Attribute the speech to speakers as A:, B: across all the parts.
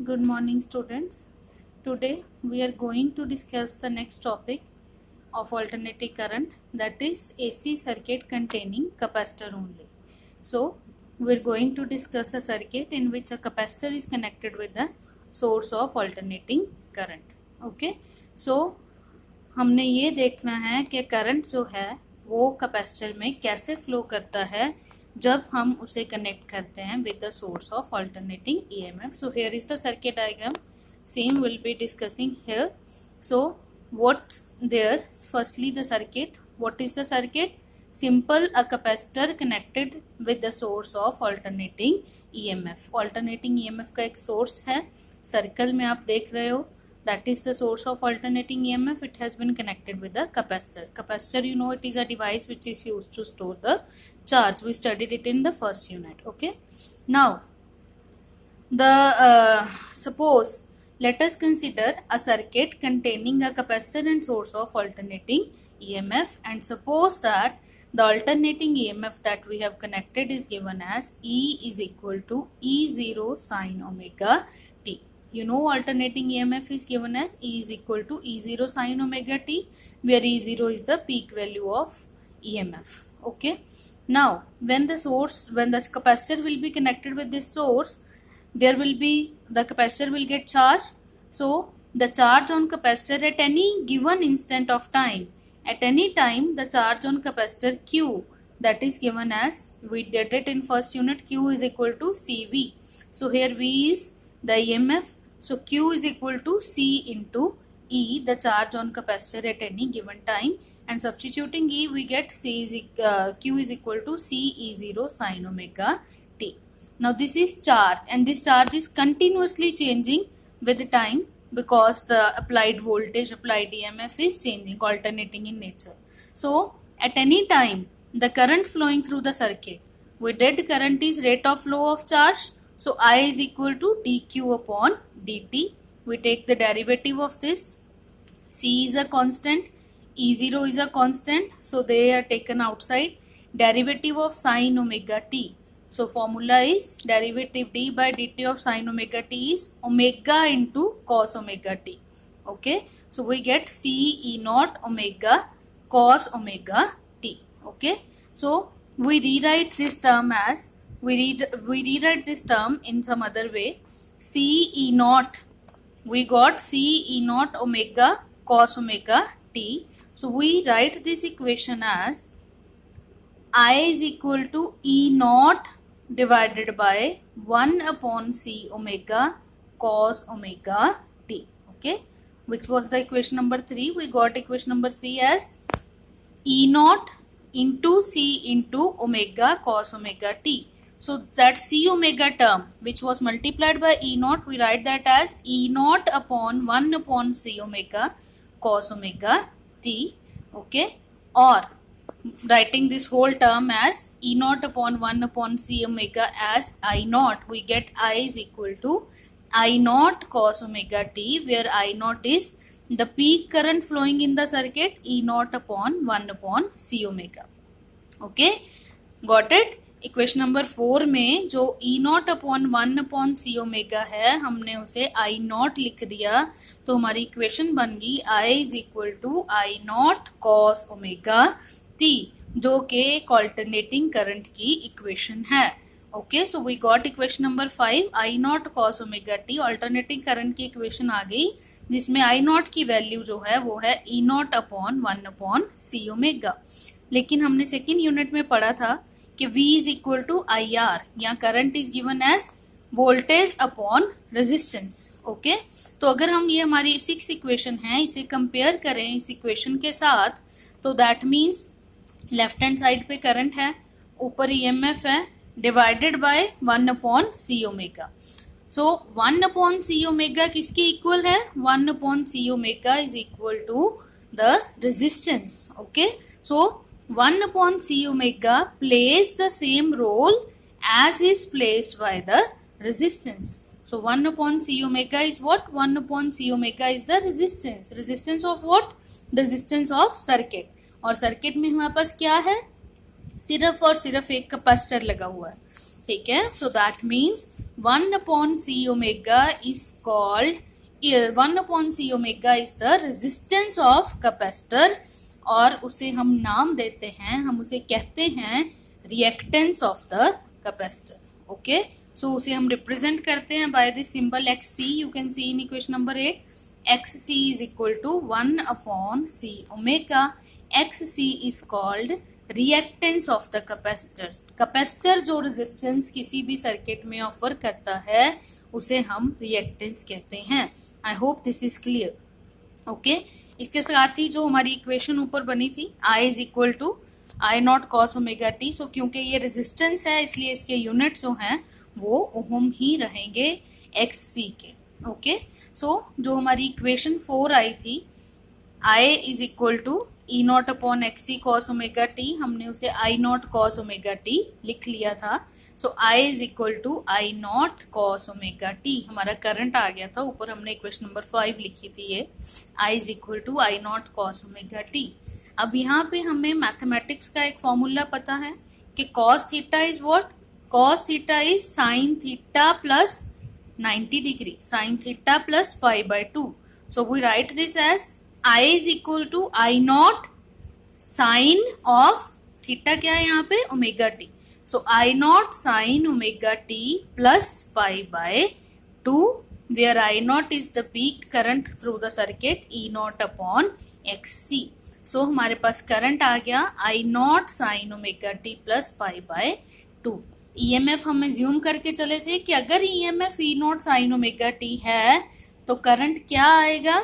A: Good morning, students. Today we are going to discuss the next topic of alternating current, that is AC circuit containing capacitor only. So we are going to discuss a circuit in which a capacitor is connected with the source of alternating current. Okay. So हमने ये देखना है कि current जो है वो capacitor में कैसे फ्लो करता है जब हम उसे कनेक्ट करते हैं with the source of alternating EMF. So here is the circuit diagram, same will be discussing here. So what's there, firstly the circuit. What is the circuit? Simple, a capacitor connected with the source of alternating EMF. Alternating EMF का एक source है, circle में आप देख रहे हो, that is the source of alternating EMF. It has been connected with the capacitor. Capacitor, you know, it is a device which is used to store the charge. We studied it in the first unit. Okay. Now, suppose let us consider a circuit containing a capacitor and source of alternating EMF, and suppose that the alternating EMF that we have connected is given as E is equal to E0 sine omega t. You know, alternating EMF is given as E is equal to E0 sine omega t, where E0 is the peak value of EMF. Okay. Now, when the capacitor will be connected with this source, the capacitor will get charged. So the charge on capacitor at any given instant of time, at any time, the charge on capacitor Q, that is given as, we did it in first unit, Q is equal to CV. So here V is the EMF. So Q is equal to C into E, the charge on capacitor at any given time, and substituting E we get Q is equal to C E0 sine omega t. Now this is charge, and this charge is continuously changing with the time because the applied voltage, applied EMF is changing, alternating in nature. So at any time the current flowing through the circuit, we did current is rate of flow of charge. So I is equal to dq upon dt. We take the derivative of this. C is a constant, E0 is a constant, so they are taken outside. Derivative of sine omega t. So formula is derivative d by dt of sine omega t is omega into cos omega t. Okay. So we get C E naught omega cos omega t. Okay. So we rewrite this term as, we rewrite this term in some other way. C E naught, we got C E naught omega cos omega t. So we write this equation as I is equal to E naught divided by 1 upon C omega cos omega t. Okay, which was the equation number 3. We got equation number 3 as E naught into C into omega cos omega t. So that C omega term which was multiplied by E naught, we write that as E naught upon 1 upon C omega cos omega t. Okay, or writing this whole term as E naught upon 1 upon C omega as I naught, we get I is equal to I naught cos omega t, where I naught is the peak current flowing in the circuit, E naught upon 1 upon C omega. Okay, got it? Equation number 4 में जो E naught upon 1 upon C omega है, हमने उसे I not लिख दिया, तो हमारी equation बन गई I is equal to I naught cos omega T, जो कि एक ऑल्टरनेटिंग करंट की इक्वेशन है. Okay, so we got equation number 5, I naught cos omega T, alternating current की इक्वेशन आ गई, जिसमें आई नॉट की वैल्यू जो है वो है E naught upon 1 upon C omega. लेकिन हमने सेकेंड यूनिट में पढ़ा था कि V is equal to I R, या current is given as voltage upon resistance. Okay, तो अगर हम ये हमारी 6 इक्वेशन है, इसे कंपेयर करें इस इक्वेशन के साथ, तो that means left hand side पे करंट है, ऊपर EMF है, divided by 1 upon C omega. So 1 upon C omega किसके इक्वल है? 1 upon C omega is equal to the resistance. Okay, so 1 upon C omega plays the same role as is placed by the resistance. So 1 upon C omega is what? 1 upon C omega is the resistance. Resistance of what? The resistance of circuit. और circuit में हमारे पास क्या है? सिर्फ और सिर्फ एक capacitor लगा हुआ है. ठीक है, so that means 1 upon c omega is called 1 upon c omega is the resistance of capacitor, और उसे हम नाम देते हैं, हम उसे कहते हैं reactance of the capacitor. Okay, so उसे हम रिप्रेजेंट करते हैं by this symbol XC। You can see in equation number 8 XC is equal to 1 upon c omega। XC is called reactance of the capacitor. Capacitor जो resistance किसी भी circuit में offer करता है उसे हम रिएक्टेंस कहते हैं। I hope this is clear. Okay, इसके साथ ही जो हमारी इक्वेशन ऊपर बनी थी I is equal to I naught cos omega T, so क्योंकि ये रेजिस्टेंस है इसलिए इसके यूनिट जो हैं वो ओम ही रहेंगे XC के। ओके, सो जो हमारी इक्वेशन 4 आई थी I is equal to E naught upon XC cos omega t, हमने उसे I naught cos omega t लिख लिया था। So I is equal to I naught cos omega t, हमारा करंट आ गया था ऊपर, हमने इक्वेशन नंबर 5 लिखी थी ये I is equal to I naught cos omega t. अब यहाँ पे हमें मैथमेटिक्स का एक फॉर्मूला पता है कि cos theta is what, cos theta is sine theta plus 90 degree, sine theta plus pi by 2। So we write this as I is equal to I naught sine of theta, क्या है यहाँ पे omega T, so I naught sine omega T plus pi by 2, where I naught is the peak current through the circuit E naught upon XC। So हमारे पास current आ गया I naught sine omega T plus pi by 2। EMF हम assume करके चले थे कि अगर EMF E naught sine omega T है तो करंट क्या आएगा,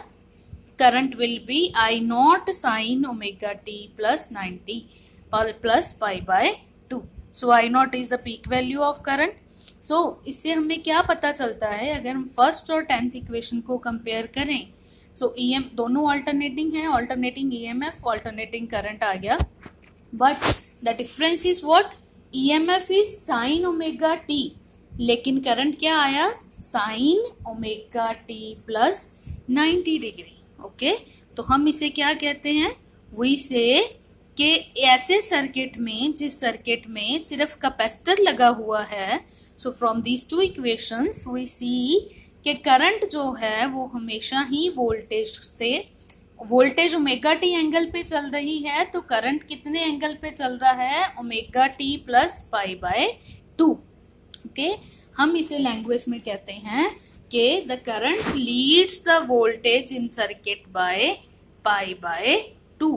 A: current will be I naught sine omega T plus 90 plus pi by 2। So I naught is the peak value of current. सो इससे हमें क्या पता चलता है, अगर हम फर्स्ट और 10th इक्वेशन को कंपेयर करें, सो दोनों ऑल्टरनेटिंग है, ऑल्टरनेटिंग EMF ऑल्टरनेटिंग करंट आ गया, but the difference is what, EMF is sine omega T, लेकिन करंट क्या आया sign omega T plus 90 degree. Okay, तो हम इसे क्या कहते हैं, वी से कि ऐसे सर्किट में जिस सर्किट में सिर्फ कैपेसिटर लगा हुआ है, so from these two equations we see कि करंट जो है वो हमेशा ही वोल्टेज से, वोल्टेज ओमेगा टी एंगल पे चल रही है, तो करंट कितने एंगल पे चल रहा है, omega T plus pi by 2। Okay, हम इसे लैंग्वेज में कहते हैं कि the current leads the voltage in circuit by pi by 2।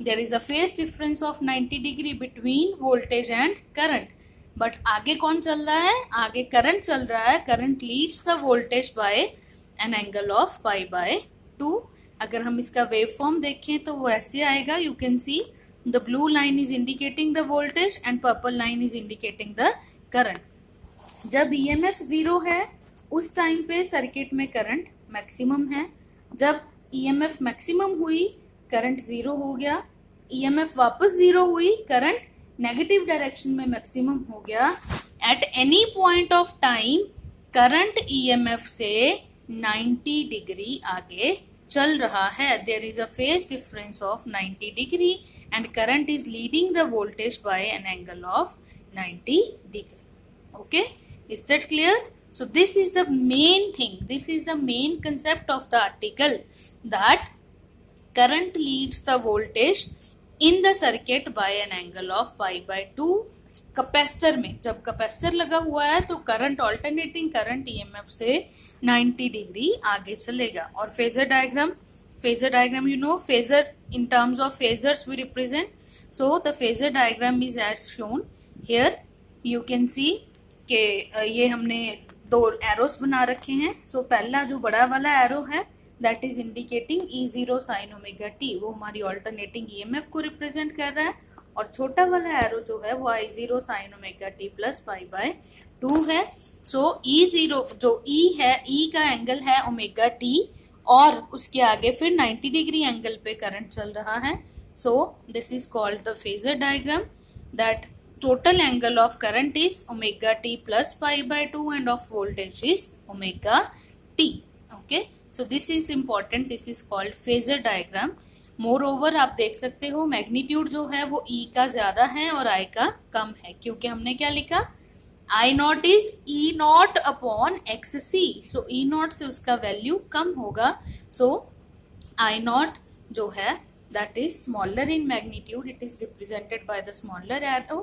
A: There is a phase difference of 90 degree between voltage and current, but आगे कौन चल रहा है, आगे करंट चल रहा है, current leads the voltage by an angle of pi by 2। अगर हम इसका वेव फॉर्म देखें तो वो ऐसे आएगा, you can see the blue line is indicating the voltage and purple line is indicating the current. जब EMF 0 है उस टाइम पे सर्किट में करंट मैक्सिमम है, जब EMF मैक्सिमम हुई करंट 0 हो गया, EMF वापस 0 हुई करंट नेगेटिव डायरेक्शन में मैक्सिमम हो गया। At any point of time current EMF से 90 डिग्री आगे चल रहा है, there is a phase difference of 90 degree and current is leading the voltage by an angle of 90 degree. Okay, is that clear? So this is the main thing, this is the main concept of the article, that current leads the voltage in the circuit by an angle of pi by 2। Capacitor में जब capacitor लगा हुआ है तो current alternating current EMF से 90 degree आगे चलेगा। और phasor diagram you know, phasor in terms of phasors we represent, so the phasor diagram is as shown here. You can see कि ये हमने 2 एरोस बना रखे हैं। सो पहला जो बड़ा वाला एरो है that is indicating E0 sign omega T, वो हमारी ऑल्टरनेटिंग EMF को रिप्रेजेंट कर रहा है, और छोटा वाला एरो जो है वो I0 sign omega T plus pi by 2 है। सो E0 जो E है, E का एंगल है ओमेगा टी, और उसके आगे फिर 90 डिग्री एंगल पे करंट चल रहा है। So this is called the phasor diagram, that total angle of current is omega t plus pi by 2 and of voltage is omega t। okay, so this is important, this is called phasor diagram। moreover आप देख सकते हो magnitude जो है वो E का ज्यादा है और I का कम है, क्योंकि हमने क्या लिखा, I naught is E naught upon X C, so E naught से उसका वैल्यू कम होगा, सो आई नॉट जो है that is smaller in magnitude, it is represented by the smaller arrow,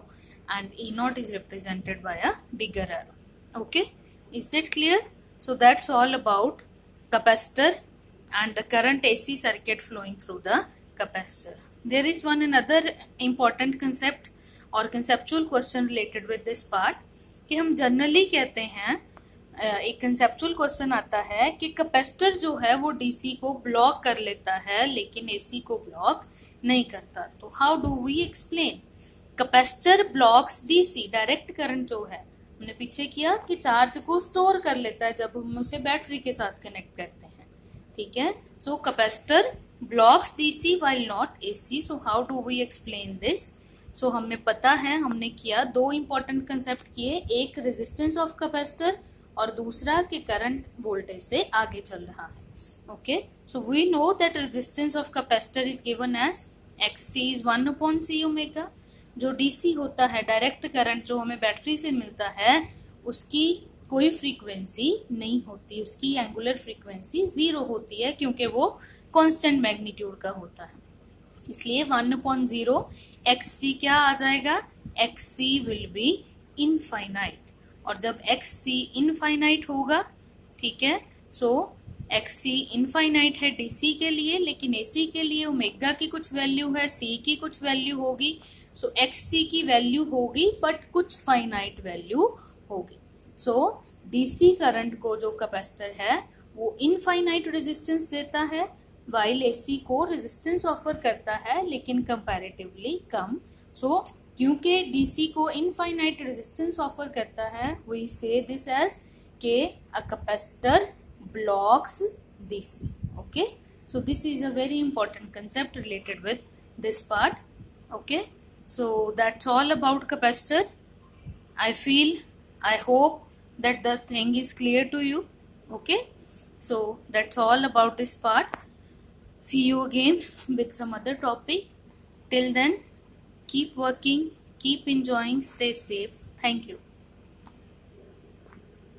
A: and E naught is represented by a bigger arrow. Okay, is that clear? So that's all about capacitor and the current AC circuit flowing through the capacitor. There is one another important concept or conceptual question related with this part कि हम generally कहते हैं, एक conceptual question आता है कि capacitor जो है वो डीसी को ब्लॉक कर लेता है लेकिन एसी को ब्लॉक नहीं करता, तो how do we explain? Capacitor blocks DC, direct current जो है हमने पीछे किया कि चार्ज को स्टोर कर लेता है जब हम उसे बैटरी के साथ कनेक्ट करते हैं, ठीक है। So capacitor blocks DC while not AC, so how do we explain this? So हमें पता है, हमने किया दो इंपॉर्टेंट कंसेप्ट किए, एक रेजिस्टेंस ऑफ कैपेसिटर और दूसरा कि करंट वोल्टेज से आगे चल रहा है। Okay, so we know that resistance of capacitor is given as XC is 1/C omega. जो डीसी होता है, डायरेक्ट करंट जो हमें बैटरी से मिलता है, उसकी कोई फ्रीक्वेंसी नहीं होती, उसकी एंगुलर फ्रीक्वेंसी 0 होती है क्योंकि वो कांस्टेंट मैग्नीट्यूड का होता है, इसलिए 1/0 XC क्या आ जाएगा? XC विल बी इनफाइनाइट, और जब XC इनफाइनाइट होगा, ठीक है, सो XC इनफाइनाइट है DC के लिए, लेकिन AC के लिए ओमेगा की कुछ वैल्यू है, C की कुछ वैल्यू होगी, सो XC की वैल्यू होगी बट कुछ फाइनाइट वैल्यू होगी। सो DC करंट को जो कैपेसिटर है वो इनफाइनाइट रेजिस्टेंस देता है, वाइल AC को रेजिस्टेंस ऑफर करता है लेकिन कंपैरेटिवली कम। सो क्योंकि डीसी को इनफाइनाइट रेजिस्टेंस ऑफर करता है, वी से दिस एज के a capacitor blocks DC. Okay, so this is a very important concept related with this part. Okay, so that's all about capacitor. I hope that the thing is clear to you. Okay, so that's all about this part. See you again with some other topic. Till then, keep working, keep enjoying, stay safe. Thank you.